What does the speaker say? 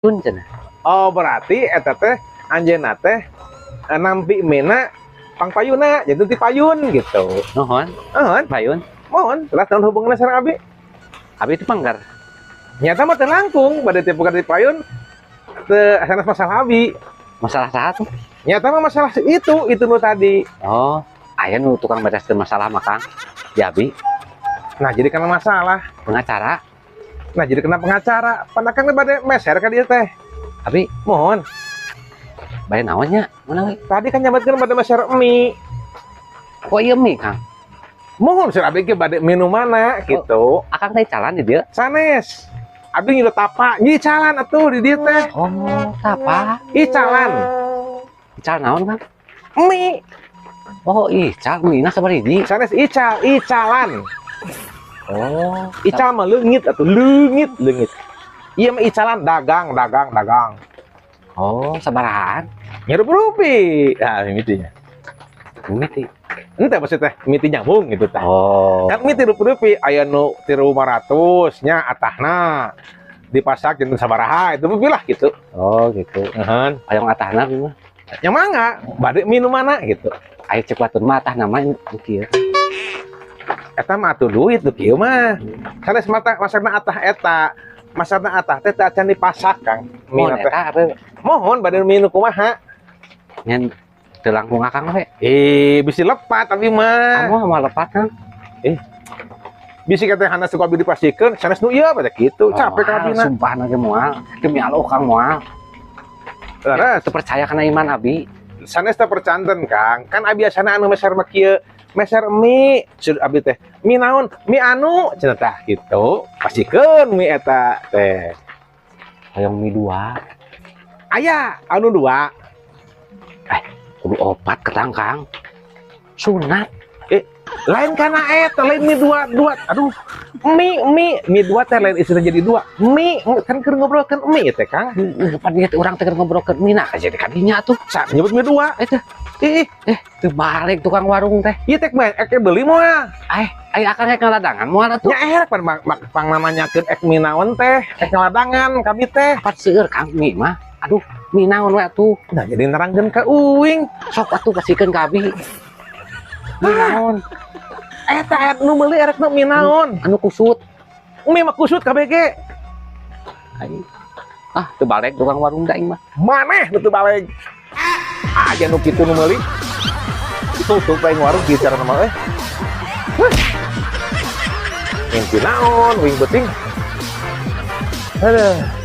Tun cenah. Oh berarti eta teh anjeunna teh nampi mena pangpayuna jadi ti payun gitu. Nuhun, Ahon, payun. mohon telah tahun hubunganna sareng abi. Abi itu panggar. Nyata mah teu langkung bade teh bukan ti payun teu sanes masalah abi. Masalah satu. Nyata mah masalah itu nu tadi. Oh, aya nu tukang bereskeun masalah mah Kang. Di Abi Nah jadi kena masalah. pengacara. Nah jadi kena pengacara. Pandakan bade meser ka dieu teh. Abi Mohon. bae naon nya? Mana we? Tadi kan nyametkeun bade meser mie. Kok ieu mie Kang? Mohon sir abi ge bade minum mana gitu. Akang teh calan di dieu. Sanes. Abi nyuruh tapa, nyicalan atuh di dieu teh. Oh, tapa. Icalan. Ical naon Kang? Mie. Oh, ical mina sabariji. Sanes icalan. Oh, Ical mah leungit atuh, leungit. Iya mah icalan dagang. Oh, sabarahan. Nyerup-rupi. Nah, mitinya. Miti. Ente maksud teh miti nyambung gitu teh. Oh. Kan miti rupi-rupi aya nu 3.500 nya atahna dipasak jeung sabaraha itu pilah gitu. Oh, gitu. Heeh. Hayang atahna mah. Yang mangga bade minum mana gitu. Aya cek batur mah atah namanya kieu. Eta mah atuh duit tuh kieu mah. Sanes mata masakna atah eta. Masakna atah teh teu acan dipasak Kang. Mun Mina teh. eta apa? Mohon bade minum kumaha. Nyen teu langkung akang we. Bisi lepat tapi mah. Kamu mau lepat kan? Bisi kata hana suka abi dipasikeun sanes nu ieu pada kitu. Capek ka abina. Sumpah na ge moal. Demi Allah Kang moal. Leres. Teu percaya kana iman abi. Sanes teh percanten Kang. Kan abi asana anu meser mah kieu. Meser mie, sur abi teh. Mie naon? Mie anu cenah tah gitu. Pasikeun mie eta teh. Hayang mie 2. Aya anu 2. Kudu opat ketang Kang. Sunat. Lain kana eta, lain mie 2. Aduh. Mie 2 teh lain istilah jadi 2. Mie kan keur ngobrolkeun mie teh Kang. Depan dia orang teh ngobrolkeun mie nah jadi kadinya tuh. Sa nyebut mie 2. Eta. Teu balik tukang warung teh. Ieu teh mah ek beli moal. Aya akang rek ngaladangan moal atuh. Nya erek pang namanyakeun ek mie naon teh, ek ngaladangan kami teh. Pat seueur Kang mie mah. Aduh, mie naon we atuh? Nah jadi nerangkeun ka uing. Sok atuh kasihkeun ka abi. Mie naon? Eta nu meuli erek nu mie naon? Anu kusut. Mie mah kusut KBG. Teu balik tukang warung daing mah. Maneh nu teu balik. Aja nu kitu nu meuli. Tutup paing warung bicara nama Mimpi naon, wing beting. Aduh.